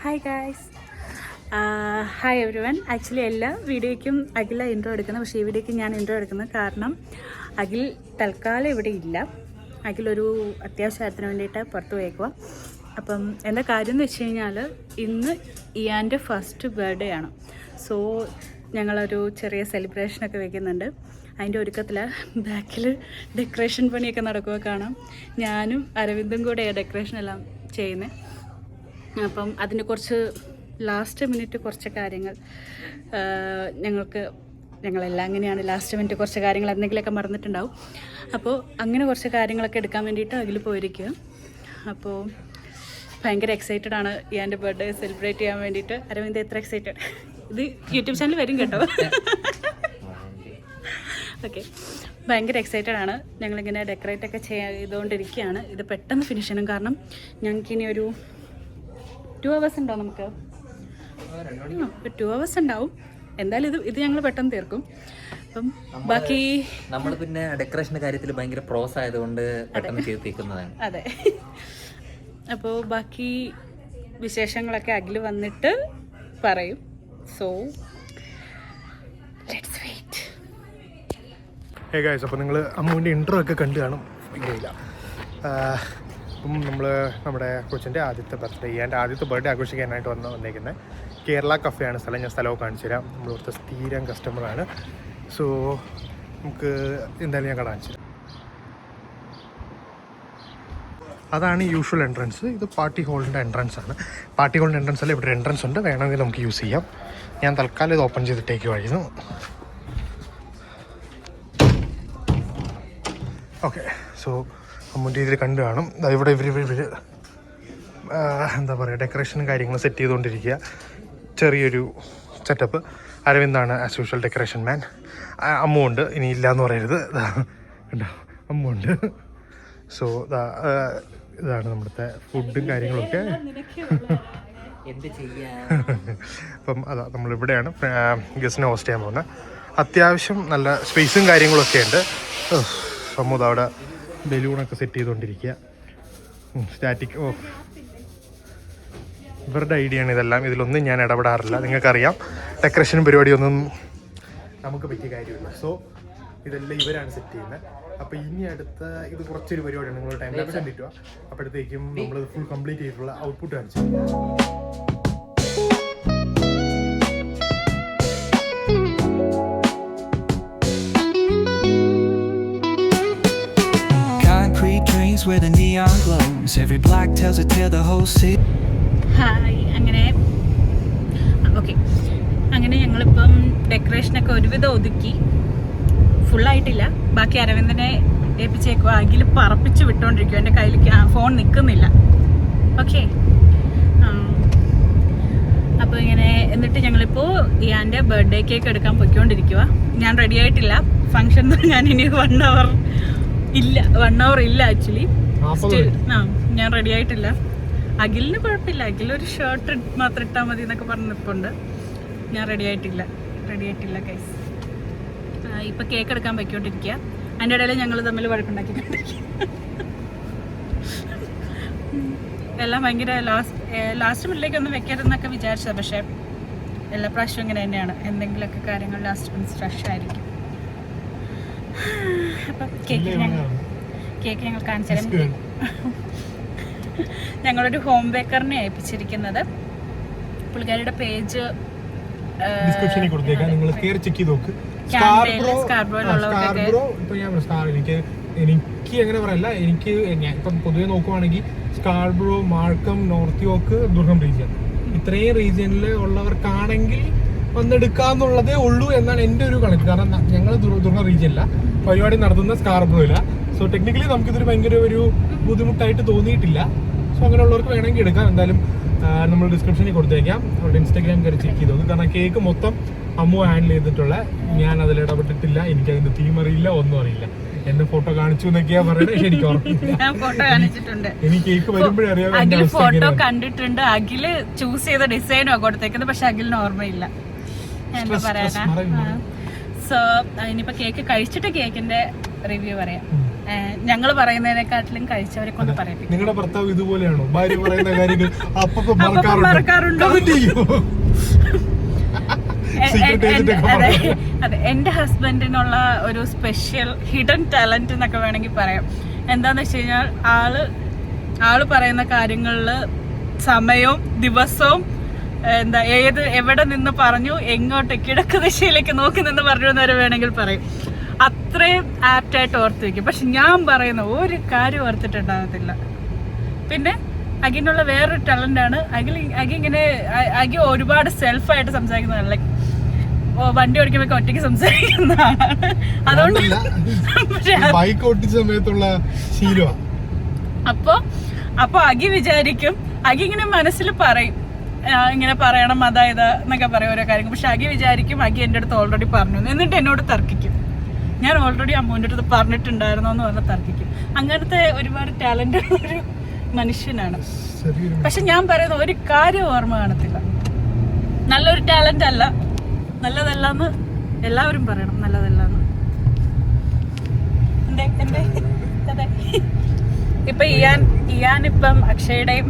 Hi guys, hi every one. Actually എല്ലാ വീഡിയോയ്ക്കും അഖില intro എടുക്കുന്നത്, പക്ഷേ ഈ വീഡിയോയ്ക്ക് ഞാൻ ഇൻട്രോ എടുക്കുന്നത് കാരണം അഖിൽ തൽക്കാലം ഇവിടെ ഇല്ല. അഖിലൊരു അത്യാവശ്യത്തിന് വേണ്ടിയിട്ട് പുറത്ത് പോയേക്കുക. അപ്പം എന്താ കാര്യം എന്ന് വെച്ച് കഴിഞ്ഞാൽ ഇന്ന് ഇയാൻ്റെ ഫസ്റ്റ് ബർത്ത്ഡേ ആണ്. സോ ഞങ്ങളൊരു ചെറിയ സെലിബ്രേഷനൊക്കെ വെക്കുന്നുണ്ട്. അതിൻ്റെ ഒരുക്കത്തിൽ ബാക്കിൽ ഡെക്കറേഷൻ പണിയൊക്കെ നടക്കുക കാണാം. ഞാനും അരവിന്ദും കൂടെ ഡെക്കറേഷൻ എല്ലാം ചെയ്യുന്നത്. അപ്പം അതിന് കുറച്ച് ലാസ്റ്റ് മിനിറ്റ് കുറച്ച് കാര്യങ്ങൾ ഞങ്ങളെല്ലാം അങ്ങനെയാണ്. ലാസ്റ്റ് മിനിറ്റ് കുറച്ച് കാര്യങ്ങൾ എന്തെങ്കിലുമൊക്കെ മറന്നിട്ടുണ്ടാവും. അപ്പോൾ അങ്ങനെ കുറച്ച് കാര്യങ്ങളൊക്കെ എടുക്കാൻ വേണ്ടിയിട്ട് അതിൽ പോയിരിക്കുക. അപ്പോൾ ഭയങ്കര എക്സൈറ്റഡ് ആണ് എൻ്റെ ബർത്ത്ഡേ സെലിബ്രേറ്റ് ചെയ്യാൻ വേണ്ടിയിട്ട്. അരവിന്ദ് എത്ര എക്സൈറ്റഡ്? ഇത് യൂട്യൂബ് ചാനൽ വരും കേട്ടോ. ഓക്കെ, ഭയങ്കര എക്സൈറ്റഡ് ആണ്. ഞങ്ങളിങ്ങനെ ഡെക്കറേറ്റ് ഒക്കെ ചെയ്തുകൊണ്ടിരിക്കുകയാണ്. ഇത് പെട്ടെന്ന് ഫിനിഷ് ചെയ്യണം, കാരണം ഞങ്ങൾക്കിനി ഒരു 2 hours ഉണ്ടോ? നമുക്ക് 2 hours ഉണ്ടാവും. എന്തായാലും ഇത് ഞങ്ങൾ പെട്ടെന്ന് തീർക്കും. അപ്പം ബാക്കി നമ്മൾ പിന്നെ ഡെക്കറേഷൻ്റെ കാര്യത്തിൽ ഭയങ്കര പ്രോസ് ആയതുകൊണ്ട് പെട്ടെന്ന് തീർത്തിരിക്കുന്നതാണ്. അതെ. അപ്പോൾ ബാക്കി വിശേഷങ്ങളൊക്കെ അഖിൽ വന്നിട്ട് പറയും. So let's wait. Hey guys, അപ്പോൾ നിങ്ങൾ അമ്മുവിൻ്റെ ഇൻട്രോ ഒക്കെ കണ്ടു കാണും. ഇല്ല, അപ്പം നമ്മൾ നമ്മുടെ കൊച്ചിൻ്റെ ആദ്യത്തെ ബർത്ത്ഡേ ആഘോഷിക്കാനായിട്ട് വന്നേക്കുന്നത് കേരള കഫേയാണ് സ്ഥലം. ഞാൻ സ്ഥലമൊക്കെ കാണിച്ചു തരാം. നമ്മൾ ഇവിടുത്തെ സ്ഥിരം കസ്റ്റമറാണ്. സോ നമുക്ക് എന്തായാലും ഞാൻ കാണിച്ചു തരാം. അതാണ് യൂഷ്വൽ എൻട്രൻസ്. ഇത് പാർട്ടി ഹോളിൻ്റെ എൻട്രൻസ് ആണ്. പാർട്ടി ഹോളിൻ്റെ എൻട്രൻസ് അല്ല, ഇവിടെ എൻട്രൻസ് ഉണ്ട്, വേണമെങ്കിൽ നമുക്ക് യൂസ് ചെയ്യാം. ഞാൻ തൽക്കാലം ഇത് ഓപ്പൺ ചെയ്തിട്ടേക്ക് വഴിയുന്നു. ഓക്കെ, സോ അമ്മൂൻ്റെ ഇതിൽ കണ്ടു കാണും. ഇവിടെ ഇവർ എന്താ പറയുക, ഡെക്കറേഷനും കാര്യങ്ങളും സെറ്റ് ചെയ്തുകൊണ്ടിരിക്കുക. ചെറിയൊരു സെറ്റപ്പ്. അരവിന്ദാണ് ആസ് യൂഷ്വൽ ഡെക്കറേഷൻ മാൻ. അമ്മുണ്ട്, ഇനി ഇല്ല എന്ന് പറയരുത്. കണ്ടോ, അമ്മുണ്ട്. സോ ഇതാണ് നമ്മുടെ ഫുഡും കാര്യങ്ങളൊക്കെ. അപ്പം അതാ നമ്മളിവിടെയാണ് ഗസ്റ്റിനെ ഹോസ്റ്റ് ചെയ്യാൻ പോകുന്നത്. അത്യാവശ്യം നല്ല സ്പേസും കാര്യങ്ങളൊക്കെ ഉണ്ട്. സമ്മൂത് അവിടെ ബലൂണൊക്കെ സെറ്റ് ചെയ്തുകൊണ്ടിരിക്കുക. സ്റ്റാറ്റിക്. ഇവരുടെ ഐഡിയ ആണ് ഇതെല്ലാം. ഇതിലൊന്നും ഞാൻ ഇടപെടാറില്ല. നിങ്ങൾക്കറിയാം, ഡെക്കറേഷനും പരിപാടിയൊന്നും നമുക്ക് പറ്റിയ കാര്യമില്ല. സോ ഇതെല്ലാം ഇവരാണ് സെറ്റ് ചെയ്യുന്നത്. അപ്പോൾ ഇനി അടുത്ത ഇത് കുറച്ചൊരു പരിപാടിയാണ്. നിങ്ങൾ ടൈം ലാപ്സ് കണ്ടിട്ടുക. അപ്പോഴത്തേക്കും നമ്മൾ ഫുൾ കംപ്ലീറ്റ് ചെയ്തിട്ടുള്ള ഔട്ട്പുട്ട് കാണിച്ചു. Where the neon glows, every block tells a tale, the whole city. Hi. അങ്ങനെ ഞങ്ങളിപ്പം ഡെക്കറേഷനൊക്കെ ഒരുവിധം ഒതുക്കി. ഫുള്ളായിട്ടില്ല. ബാക്കി അരവിന്ദനെ ഏൽപ്പിച്ചേക്കുക. അഖിൽ പറപ്പിച്ച് വിട്ടുകൊണ്ടിരിക്കും. എൻ്റെ കയ്യിൽ ഫോൺ നിൽക്കുന്നില്ല. ഓക്കെ, അപ്പോൾ ഇങ്ങനെ എന്നിട്ട് ഞങ്ങളിപ്പോൾ ഇയാൻ്റെ ബർത്ത്ഡേ കേക്ക് എടുക്കാൻ പൊയ്ക്കൊണ്ടിരിക്കുക. ഞാൻ റെഡി ആയിട്ടില്ല. ഫംഗ്ഷൻ ഞാൻ ഇനി 1 hour ഇല്ല ആക്ച്വലി. ഞാൻ റെഡി ആയിട്ടില്ല. അഖിലിന് കുഴപ്പമില്ല. അഖിലൊരു ഷർട്ട് മാത്രം ഇട്ടാൽ മതി എന്നൊക്കെ പറഞ്ഞ് നിൽപ്പുണ്ട്. ഞാൻ റെഡി ആയിട്ടില്ല ഗൈസ്. ഇപ്പം കേക്ക് എടുക്കാൻ പൊയ്ക്കൊണ്ടിരിക്കുക. അതിൻ്റെ ഇടയിൽ ഞങ്ങൾ തമ്മിൽ വഴക്കുണ്ടാക്കിക്കൊണ്ടിരിക്കുക. എല്ലാം ഭയങ്കര ലാസ്റ്റ് മിനിറ്റിലേക്കൊന്നും വെക്കരുതെന്നൊക്കെ വിചാരിച്ചത്. പക്ഷേ എല്ലാ പ്രാവശ്യവും ഇങ്ങനെ തന്നെയാണ്. എന്തെങ്കിലുമൊക്കെ കാര്യങ്ങൾ ലാസ്റ്റ് മിനിറ്റ് ഫ്രഷ് ആയിരിക്കും. അപ്പം കേക്ക് ഞങ്ങൾ കാണിച്ചു തരാം. ഞങ്ങളൊരു ഹോം ബേക്കറിനെ ഏൽപ്പിച്ചിരിക്കുന്നത്. പുള്ളിക്കാരിയുടെ പേജ് ഡിസ്ക്രിപ്ഷനിൽ കൊടുത്തേക്കാം. നിങ്ങൾ കയറി ചെക്ക് ചെയ്ത് നോക്ക്. എനിക്ക് എങ്ങനെ പറയല്ല, എനിക്ക് ഇപ്പം പൊതുവെ നോക്കുവാണെങ്കിൽ സ്കാർബ്രോ, മാർക്കം, നോർത്ത് യോർക്ക്, ദുർഗം റീജിയൻ, ഇത്രയും റീജിയനിൽ ഉള്ളവർക്കാണെങ്കിൽ വന്നെടുക്കാന്നുള്ളതേ ഉള്ളൂ എന്നാണ് എൻ്റെ ഒരു കണക്ക്. കാരണം ഞങ്ങൾ ദുർഗം റീജിയനില്ല, പരിപാടി നടത്തുന്ന സ്കാർബ്രോയില്ല. സോ ടെക്നിക്കലി നമുക്കിതൊരു ഭയങ്കര ഒരു ബുദ്ധിമുട്ടായിട്ട് തോന്നിയിട്ടില്ല. സോ അങ്ങനെയുള്ളവർക്ക് വേണമെങ്കിൽ എടുക്കാം. എന്തായാലും നമ്മൾ ഡിസ്ക്രിപ്ഷനിൽ കൊടുത്തേക്കാം. അവരുടെ ഇൻസ്റ്റാഗ്രാം കയറി ചെക്ക് ചെയ്തു. കാരണം കേക്ക് മൊത്തം അമ്മു ഹാൻഡിൽ ചെയ്തിട്ടുള്ള, ഞാൻ അതിൽ ഇടപെട്ടിട്ടില്ല. എനിക്കതിൻ്റെ തീം അറിയില്ല, ഒന്നും അറിയില്ല. എന്റെ ഫോട്ടോ കാണിച്ചു എന്നൊക്കെയാ പറയുന്നത്. പക്ഷെ എനിക്ക് ഓർമ്മയില്ല. എനിക്ക് കേക്ക് വരുമ്പോഴേ അറിയാം. അഖിൽ ഫോട്ടോ കണ്ടിട്ടുണ്ട്. അഖില് ചൂസ് ചെയ്ത ഡിസൈനോ കൊടുത്തേക്കുന്നത്, പക്ഷെ അഖിലിന് ഓർമ്മയില്ല. എന്താ പറയാനാ. സോ ഇനിയിപ്പോ കേക്ക് കഴിച്ചിട്ട് കേക്കിന്റെ റിവ്യൂ പറയാം. ഞങ്ങൾ പറയുന്നതിനെക്കാട്ടിലും കഴിച്ചവരെ കൊണ്ട് പറയിപ്പിക്കും. നിങ്ങളുടെ ഭർത്താവ് ഇതുപോലെയാണോ? ഭാര്യ പറയുന്ന കാര്യങ്ങൾ അപ്പൊ മറക്കാറുണ്ടോ? അതെ, എന്റെ ഹസ്ബൻഡിനുള്ള ഒരു സ്പെഷ്യൽ ഹിഡൻ ടാലന്റ് എന്നൊക്കെ വേണമെങ്കിൽ പറയാം. എന്താന്ന് വെച്ച് കഴിഞ്ഞാൽ ആള് പറയുന്ന കാര്യങ്ങളില് സമയവും ദിവസവും എവിടെ നിന്ന് പറഞ്ഞു, എങ്ങോട്ട് കിഴക്ക് ദിശയിലേക്ക് നോക്കി നിന്ന് പറഞ്ഞു എന്നവരെ വേണമെങ്കിൽ പറയും. അത്രയും ആപ്റ്റായിട്ട് ഓർത്ത് വെക്കും. പക്ഷെ ഞാൻ പറയുന്ന ഒരു കാര്യം ഓർത്തിട്ടുണ്ടാകത്തില്ല. പിന്നെ അഗിനുള്ള വേറൊരു ടാലന്റാണ്, അഗി ഒരുപാട് സെൽഫായിട്ട് സംസാരിക്കുന്നതാണ്. ലൈക്ക് വണ്ടി ഓടിക്കുമ്പോ ഒറ്റയ്ക്ക് സംസാരിക്കുന്നതാണ്. അതുകൊണ്ട് ബൈക്ക് ഓടിച്ച സമയത്തുള്ള ശീലമാണ്. അപ്പൊ അഗി വിചാരിക്കും, അഗി ഇങ്ങനെ മനസ്സിൽ പറയും, ഇങ്ങനെ പറയണം അതായത് എന്നൊക്കെ പറയും ഓരോ കാര്യങ്ങൾ. പക്ഷെ അഗി വിചാരിക്കും അഗി എൻ്റെ അടുത്ത് ഓൾറെഡി പറഞ്ഞു, എന്നിട്ട് എന്നോട് തർക്കിക്കും. ഞാൻ ഓൾറെഡി അമ്മൂൻ്റെ അടുത്ത് പറഞ്ഞിട്ടുണ്ടായിരുന്നോ എന്ന് പറഞ്ഞ് തർക്കിക്കും. അങ്ങനത്തെ ഒരുപാട് ടാലന്റ് ഉള്ള ഒരു മനുഷ്യനാണ്. പക്ഷെ ഞാൻ പറയുന്ന ഒരു കാര്യം ഓർമ്മ കാണത്തില്ല. നല്ലൊരു ടാലന്റ് അല്ല, നല്ലതല്ലാന്ന് എല്ലാവരും പറയണം, നല്ലതല്ലാന്ന്. അതെ, ഇപ്പൊ ഇയാൻ ഇപ്പം അക്ഷയുടെയും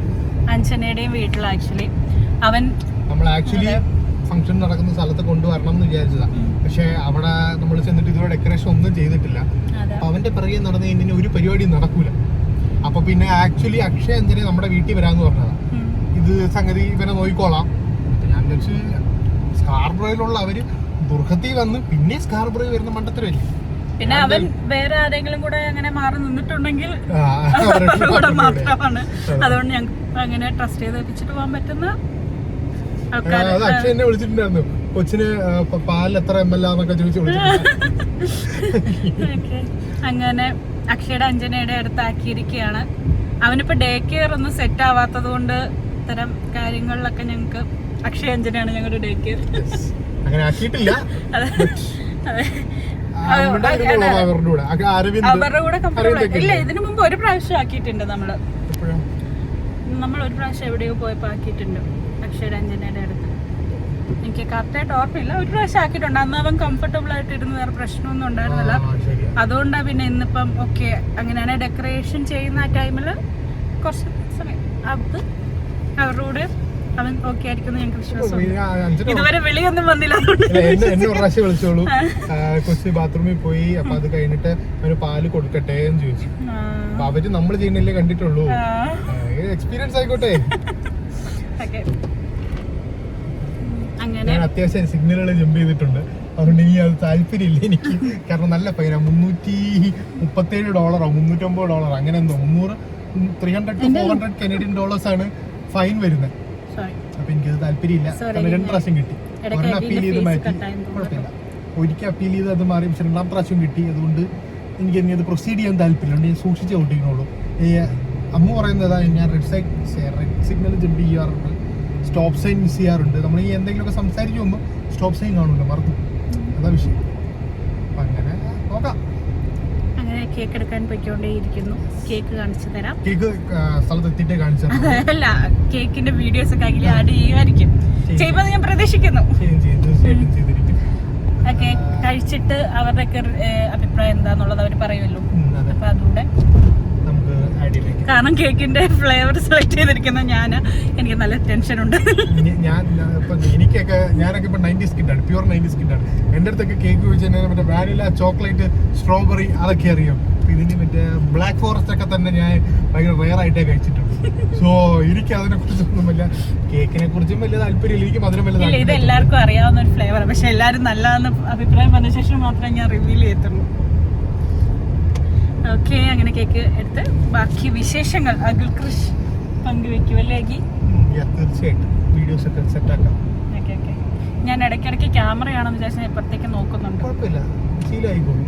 അഞ്ജനയുടെയും വീട്ടിൽ ആക്ച്വലി നമ്മൾ ഫംഗ്ഷൻ നടക്കുന്ന സ്ഥലത്ത് കൊണ്ടുവരണം എന്ന് വിചാരിച്ചതാ. പക്ഷെ അവിടെ നമ്മൾ ചെന്നിട്ട് ഇതുവരെ ഡെക്കറേഷൻ ഒന്നും ചെയ്തിട്ടില്ല. അപ്പൊ അവന്റെ പിറകെ നടന്നു കഴിഞ്ഞാൽ ഒരു പരിപാടി നടക്കൂല. അപ്പൊ പിന്നെ ആക്ച്വലി അക്ഷയ അഞ്ജനെ നമ്മുടെ വീട്ടിൽ വരാന്ന് പറഞ്ഞതാ. ഇത് സംഗതി ഇവനെ നോക്കിക്കോളാം. ഞാൻ വിചാരിച്ചു സ്കാർബ്രോയിലുള്ള അവര് ദുർഗത്തിൽ വന്ന് പിന്നെ സ്കാർബ്രോയിൽ വരുന്ന മണ്ടത്തരല്ലേ. പിന്നെ അവൻ വേറെ ആരെങ്കിലും കൂടെ അങ്ങനെ മാറി നിന്നിട്ടുണ്ടെങ്കിൽ മാത്രമാണ്. അതുകൊണ്ട് ഞങ്ങൾക്ക് അങ്ങനെ ട്രസ്റ്റ് ചെയ്ത് വെച്ചിട്ട് പോകാൻ പറ്റുന്ന ആൾക്കാർ. അക്ഷയ എന്നെ വിളിച്ചിട്ടുണ്ടായിരുന്നു, കൊച്ചിന് പാലിൽ എത്ര ml എന്നൊക്കെ ചോദിച്ചു. അങ്ങനെ അക്ഷയുടെ അഞ്ജനയുടെ അടുത്താക്കിയിരിക്കുകയാണ്. അവനിപ്പോ ഡേ കെയർ ഒന്നും സെറ്റ് ആവാത്തത് കൊണ്ട് ഇത്തരം കാര്യങ്ങളിലൊക്കെ ഞങ്ങൾക്ക് അക്ഷയ അഞ്ജനയാണ് ഞങ്ങളുടെ ഡേ കെയർ. അങ്ങനെ ആക്കിയിട്ടില്ല. അതെ, അവരുടെ കൂടെ കംഫർട്ടബിൾ ഇല്ല. ഇതിനു മുമ്പ് ഒരു പ്രാവശ്യം ആക്കിയിട്ടുണ്ട്. നമ്മൾ ഒരു പ്രാവശ്യം എവിടെയോ പോയപ്പോ ആക്കിയിട്ടുണ്ട് അക്ഷയുടെ അഞ്ജനയുടെ അടുത്ത്. എനിക്ക് കറക്റ്റായിട്ട് ഓർമ്മയില്ല. ഒരു പ്രാവശ്യം ആക്കിയിട്ടുണ്ട്. അന്ന് അവൻ കംഫർട്ടബിൾ ആയിട്ട് ഇരുന്ന് വേറെ പ്രശ്നമൊന്നും ഉണ്ടായിരുന്നില്ല. അതുകൊണ്ടാണ് പിന്നെ ഇന്നിപ്പം ഓക്കെ അങ്ങനെയാണ് ഡെക്കറേഷൻ ചെയ്യുന്ന ആ ടൈമില് കുറച്ച് സമയം അത് അവരുടെ കൂടെ അവൻ ഓക്കെ ആയിരിക്കും ഞങ്ങൾക്ക് വിശ്വാസം. ഇതുവരെ വിളിയൊന്നും വന്നില്ല. എന്നെ ഒരു പ്രാവശ്യം വിളിച്ചോളൂ, കൊച്ചി ബാത്റൂമിൽ പോയി. അപ്പൊ അത് കഴിഞ്ഞിട്ട് അവന് പാല് കൊടുക്കട്ടെ എന്ന് ചോദിച്ചു. അപ്പൊ അവര് നമ്മൾ ചെയ്യുന്നില്ലേ കണ്ടിട്ടുള്ളൂ. എക്സ്പീരിയൻസ് ആയിക്കോട്ടെ. ഞാൻ അത്യാവശ്യം സിഗ്നലുകൾ ജമ്പ് ചെയ്തിട്ടുണ്ട്. അതുകൊണ്ട് ഇനി അത് താല്പര്യമില്ല എനിക്ക്. കാരണം നല്ല ഫൈനാ, $337 $350 അങ്ങനെ എന്തോ, 300 to 400 കനേഡിയൻ ഡോളേഴ്സ് ആണ് ഫൈൻ വരുന്നത്. അപ്പൊ എനിക്കത് താല്പര്യമില്ല. കാരണം 2 പ്രാവശ്യം കിട്ടി. ഒരെണ്ണം അപ്പീൽ ചെയ്ത് മാറ്റി, കുഴപ്പമില്ല. ഒരിക്കൽ അപ്പീൽ ചെയ്ത് അത് മാറി. പക്ഷെ 2ാം പ്രാവശ്യം കിട്ടി. അതുകൊണ്ട് എനിക്ക് ഇനി അത് പ്രൊസീഡ് ചെയ്യാൻ താല്പര്യമുണ്ട്. ഞാൻ സൂക്ഷിച്ച് ഓട്ടിക്കണുള്ളൂ. അമ്മ പറയുന്നതാ, ഞാൻ റെഡ് സിഗ്നൽ ജമ്പ് ചെയ്യാറുണ്ട്, സ്റ്റോപ്പ് സൈൻ മിസ് ചെയ്യാറുണ്ട്. നമ്മൾ ഈ എന്തെങ്കിലുമൊക്കെ സംസാരിച്ച് പോകുമ്പോൾ സ്റ്റോപ്പ് സൈൻ കാണുമല്ലോ, മറന്നു. അതാ വിഷയം. അപ്പൊ അങ്ങനെ നോക്കാം. കേക്ക് എടുക്കാൻ പോയിക്കൊണ്ടേയിരിക്കുന്നു. കേക്ക് കാണിച്ചു തരാം. കേക്ക് സ്ഥലത്ത് എത്തിയിട്ടേ കാണിച്ചു തരാം. അല്ല, കേക്കിന്റെ വീഡിയോസ് ഒക്കെ അതിൽ ആഡ് ചെയ്യുമായിരിക്കും. ചെയ്യുമ്പോൾ ഞാൻ പ്രതീക്ഷിക്കുന്നു. ഓക്കെ, കഴിച്ചിട്ട് അവരുടെയൊക്കെ അഭിപ്രായം എന്താന്നുള്ളത് അവർ പറയുമല്ലോ. അപ്പൊ അതുകൂടെ കാരണം കേക്കിന്റെ ഫ്ലേവർ സെലക്ട് ചെയ്തിരിക്കുന്ന എനിക്ക് നല്ല ടെൻഷൻ ഉണ്ട്. ഞാനൊക്കെ ഇപ്പൊ 90s കിഡാണ്, പ്യൂർ 90s കിഡാണ്. എന്റെ അടുത്തൊക്കെ കേക്ക് ചോദിച്ചാൽ മറ്റേ വാനില, ചോക്ലേറ്റ്, സ്ട്രോബെറി അതൊക്കെ അറിയാം. ഇതിന് മറ്റേ ബ്ലാക്ക് ഫോറസ്റ്റ് ഒക്കെ തന്നെ ഞാൻ ഭയങ്കര റെയർ ആയിട്ടേ കഴിച്ചിട്ടുണ്ട്. സോ എനിക്ക് അതിനെ കുറിച്ചൊന്നും വലിയ, കേക്കിനെ കുറിച്ചും വലിയ താല്പര്യമില്ല. എനിക്ക് മധുരം വലിയ താല്പര്യം. ഇത് എല്ലാവർക്കും അറിയാവുന്ന ഒരു ഫ്ലേവർ, പക്ഷെ എല്ലാവരും നല്ലതെന്ന് അഭിപ്രായം പറഞ്ഞ ശേഷം മാത്രമേ ഞാൻ റിവീൽ ചെയ്യത്തുള്ളൂ. ഓക്കെ, അങ്ങനെ കേക്ക് എടുത്ത് ബാക്കി വിശേഷങ്ങൾ അഖിൽ കൃഷ് പങ്കുവെക്കുമല്ലേ അഖി? തീർച്ചയായിട്ടും വീഡിയോസ് ഒക്കെ സെറ്റ് ആക്കാം. Okay okay. ഞാൻ ഇടയ്ക്കിടയ്ക്ക് ക്യാമറയാണെന്ന് വിചാരിച്ചാൽ ഇപ്പുറത്തേക്ക് നോക്കുന്നുണ്ട്. കുഴപ്പമില്ല, ശീലമായിക്കോളും.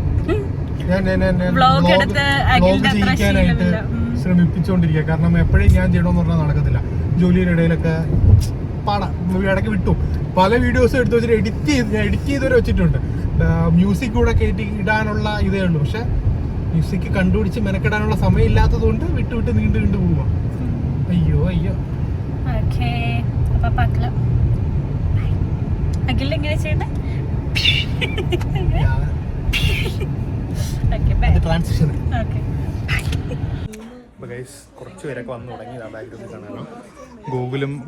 വ്ളോഗ് എടുത്ത് അഖിലിന്റെ അത്ര ശീലമില്ല. ശ്രമിപ്പിച്ചുകൊണ്ടിരിക്കുക. കാരണം എപ്പോഴും ഞാൻ ചെയ്യണമെന്ന് പറഞ്ഞാൽ നടക്കത്തില്ല. ജോലിയുടെ ഇടയിലൊക്കെ പാടാം, ഇടയ്ക്ക് വിട്ടു. പല വീഡിയോസും എടുത്ത് വെച്ചിട്ട് എഡിറ്റ് ചെയ്തവരെ വെച്ചിട്ടുണ്ട്. മ്യൂസിക് കൂടെ കയറ്റി ഇടാനുള്ള ഇതേ ഉള്ളൂ. പക്ഷെ മ്യൂസിക് കണ്ടുപിടിച്ച് മെനക്കെടാനുള്ള സമയം ഇല്ലാത്തത് കൊണ്ട് വിട്ട് നീണ്ടു പോവാ. അയ്യോ. ഓക്കേ, അപ്പൊ പാക്കല അഖിൽ എങ്ങനെ ചെയ്യണ്ടേ? ട്രാൻസിഷൻ. ഓക്കെ. അപ്പോൾ ഗൈസ് കുറച്ച് പേരൊക്കെ വന്നു തുടങ്ങി. ബാക്ക്ഗ്രൗണ്ടിൽ കാണാനോ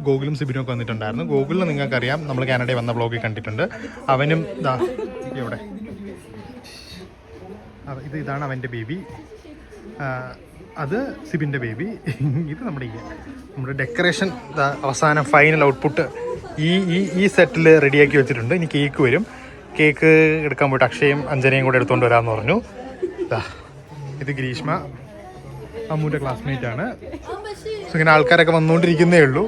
ഗോകുലും സിബിനും ഒക്കെ വന്നിട്ടുണ്ടായിരുന്നു. ഗോകുലിന് നിങ്ങൾക്കറിയാം, നമ്മൾ കാനഡയിൽ വന്ന വ്ളോഗിൽ കണ്ടിട്ടുണ്ട്. അവനും ഇതാ ഇവിടെ ഇതാണ് അവൻ്റെ ബേബി, അത് സിബിൻ്റെ ബേബി. ഇത് നമ്മുടെ ഡെക്കറേഷൻ അവസാനം ഫൈനൽ ഔട്ട്പുട്ട് ഈ സെറ്റിൽ റെഡിയാക്കി വെച്ചിട്ടുണ്ട്. ഇനി കേക്ക് വരും. കേക്ക് എടുക്കാൻ പോയിട്ട് അക്ഷയും അഞ്ജനയും കൂടെ എടുത്തുകൊണ്ട് വരാമെന്ന് പറഞ്ഞു. ഇത് ഗ്രീഷ്മ, അമ്മൂൻ്റെ ക്ലാസ്മേറ്റ് ആണ്. സോ ഇങ്ങനെ ആൾക്കാരൊക്കെ വന്നുകൊണ്ടിരിക്കുന്നേ ഉള്ളൂ.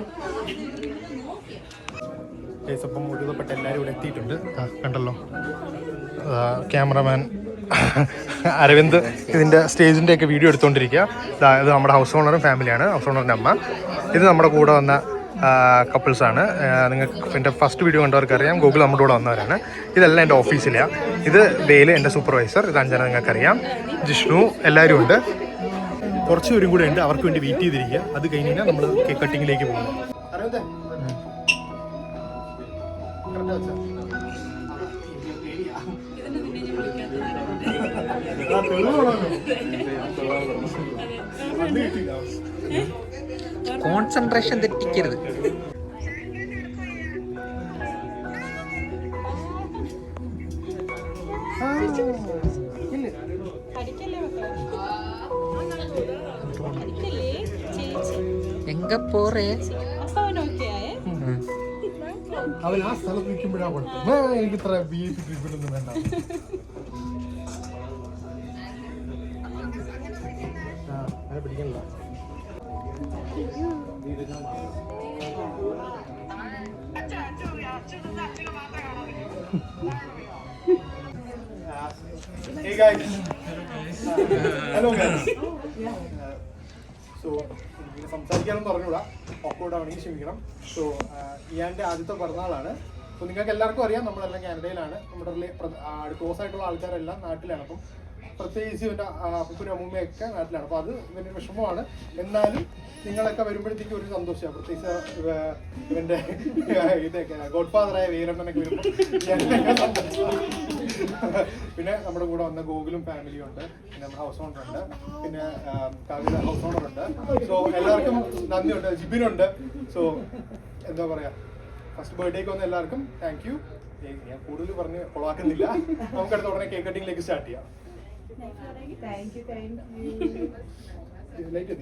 അപ്പം മുഴുവപ്പെട്ട എല്ലാവരും ഇവിടെ എത്തിയിട്ടുണ്ട്. കണ്ടല്ലോ, ക്യാമറമാൻ അരവിന്ദ് ഇതിൻ്റെ സ്റ്റേജിൻ്റെ ഒക്കെ വീഡിയോ എടുത്തുകൊണ്ടിരിക്കുക. ഇത് നമ്മുടെ ഹൗസ് ഓണറും ഫാമിലിയാണ്, ഹൗസ് ഓണറിൻ്റെ അമ്മ. ഇത് നമ്മുടെ കൂടെ വന്ന കപ്പിൾസാണ്. നിങ്ങൾക്ക് എൻ്റെ ഫസ്റ്റ് വീഡിയോ കണ്ടവർക്കറിയാം, ഗൂഗിൾ നമ്മുടെ കൂടെ വന്നവരാണ്. ഇതെല്ലാം എൻ്റെ ഓഫീസിലാണ്. ഇത് വേല് എൻ്റെ സൂപ്പർവൈസർ, ഇത് അഞ്ജന നിങ്ങൾക്കറിയാം, ജിഷ്ണു, എല്ലാവരും ഉണ്ട്. കുറച്ച് പേരും കൂടെ ഉണ്ട്, അവർക്ക് വേണ്ടി വെയിറ്റ് ചെയ്തിരിക്കുക. അത് കഴിഞ്ഞ് കഴിഞ്ഞാൽ നമ്മൾ കേക്ക് കട്ടിങ്ങിലേക്ക് പോകുന്നു. കോൺസെൻട്രേഷൻ തെറ്റിക്കരുത്. എങ്ക പോറേ അവൻ ആ സ്ഥലത്ത് നിൽക്കുമ്പോഴാണ് കൊടുത്തത്. എനിക്ക് ഇത്ര VIP ട്രീറ്റ്മെന്റ് ഒന്നും വേണ്ട. അങ്ങനെ പിടിക്കണില്ല. Hey guys. Hello guys. So സംസാരിക്കാനും പറഞ്ഞുകൂടാ, ഓക്കോർഡ് ആണെങ്കിൽ ക്ഷമിക്കണം. സോ ഇയാൻ്റെ ആദ്യത്തെ പിറന്നാളാണ്. അപ്പോൾ നിങ്ങൾക്ക് എല്ലാവർക്കും അറിയാം, നമ്മളെല്ലാം കാനഡയിലാണ്. നമ്മുടെ ക്ലോസ് ആയിട്ടുള്ള ആൾക്കാരെല്ലാം നാട്ടിലാണ്. അപ്പം പ്രത്യേകിച്ച് ഇവൻ്റെ അപ്പൂപ്പനും അമ്മൂമ്മയൊക്കെ നാട്ടിലാണ്. അപ്പോൾ അത് ഇവൻ്റെ വിഷമമാണ്. എന്നാലും നിങ്ങളൊക്കെ വരുമ്പോഴത്തേക്കും ഒരു സന്തോഷമാണ്. പ്രത്യേകിച്ച് ഇവൻ്റെ ഇതൊക്കെ ഗോഡ് ഫാദറായ വീരണ്ണനൊക്കെ വരുമ്പോൾ പിന്നെ നമ്മുടെ കൂടെ വന്ന ഗോകുലും ഫാമിലിയും ഉണ്ട്, പിന്നെ നമ്മുടെ ഹൗസ് ഓണർ ഉണ്ട്, പിന്നെ കാവില ഹൗസ് ഓണർ ഉണ്ട്. സോ എല്ലാവർക്കും നന്ദിയുണ്ട്, ജിബിനുണ്ട്. സോ എന്താ പറയുക, ഫസ്റ്റ് ബർത്ത്ഡേക്ക് വന്ന എല്ലാവർക്കും താങ്ക് യു. ഞാൻ കൂടുതൽ പറഞ്ഞ് കൊളാക്കുന്നില്ല. നമുക്ക് അടുത്ത ഉടനെ കേക്ക് കട്ടിങ്ങിലേക്ക് സ്റ്റാർട്ട് ചെയ്യാം. ലൈറ്റ്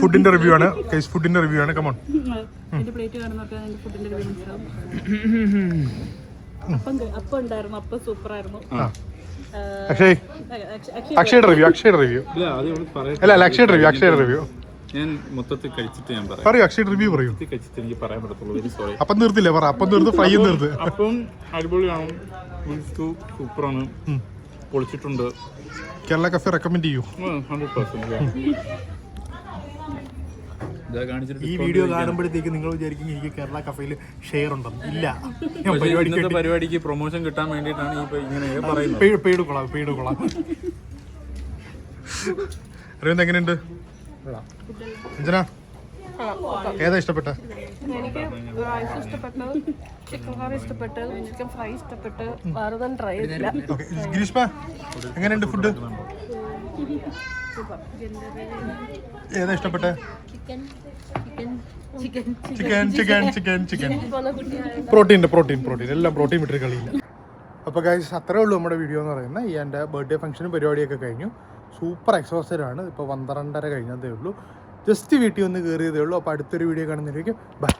ഫുഡിന്റെ റിവ്യൂ ആണ്. ഫുഡിന്റെ റിവ്യൂ ആണ്. കമോൺ. പ്ലേറ്റ് കാണുന്നവർക്ക് ഫുഡിന്റെ റിവ്യൂ മനസ്സിലാവും. അപ്പം ഉണ്ടായിരുന്നു, അപ്പം സൂപ്പറായിരുന്നു. അക്ഷയുടെ റിവ്യൂ അല്ല അക്ഷയുടെ റിവ്യൂ ഞാൻ മൊത്തത്തിൽ കഴിച്ചിട്ട് ഞാൻ പറയൂ. അക്ഷയുടെ റിവ്യൂ പറയൂ. കഴിച്ചിട്ട് എനിക്ക് പറയാൻ പറ്റത്തുള്ളൂ. Very sorry. അപ്പം നിർത്തില്ലേ, പറ. അപ്പം നിർത്ത്, ഫ്രൈ നിർത്ത്. അപ്പം അടിപൊളിയാണ്, സൂപ്പറാണ്, പൊളിച്ചിട്ടുണ്ട്. കേരള കഫേ റെക്കമെൻഡ് ചെയ്യൂ. 100%. ഈ വീഡിയോ കാണുമ്പോഴത്തേക്ക് നിങ്ങൾ വിചാരിക്കും എനിക്ക് കേരള കഫേയിൽ ഷെയർ ഉണ്ടെന്ന്. ഇല്ല, പരിപാടിക്ക് പ്രൊമോഷൻ കിട്ടാൻ വേണ്ടിയിട്ടാണ് ഇങ്ങനെ പറയുന്നത്. പെയ്ഡ് കൊള്ളാം. അറിയുന്നത് എങ്ങനെയുണ്ട് അഞ്ജന? ഏതാ ഇഷ്ടപ്പെട്ട? എനിക്ക് റൈസ് ഇഷ്ടപ്പെട്ടു, ചിക്കൻ കറി ഇഷ്ടപ്പെട്ടു, ചിക്കൻ ഫ്രൈ ഇഷ്ടപ്പെട്ടു. വേറെ ഒന്നും ട്രൈ ചെയ്തില്ല. ഗ്രീഷ്മ എങ്ങനെയുണ്ട് ഫുഡ്? ഏതാ ഇഷ്ടപ്പെട്ട? ചിക്കൻ. പ്രോട്ടീൻ എല്ലാം പ്രോട്ടീൻ വിട്ടൊരു കളിയില്ല. അപ്പോൾ ഗൈസ്, അത്രേ ഉള്ളൂ നമ്മുടെ വീഡിയോ എന്ന് പറയുന്നത്. ഈ എൻ്റെ ബർത്ത്ഡേ ഫംഗ്ഷനും പരിപാടിയൊക്കെ കഴിഞ്ഞു. സൂപ്പർ എക്സോസ്റ്റഡ് ആണ്. ഇപ്പോൾ 12:30 കഴിഞ്ഞതേ ഉള്ളൂ. ജസ്റ്റ് വീട്ടിൽ വന്ന് കയറിയതേ ഉള്ളൂ. അപ്പോൾ അടുത്തൊരു വീഡിയോ കാണുന്നതിലേക്ക് ബൈ.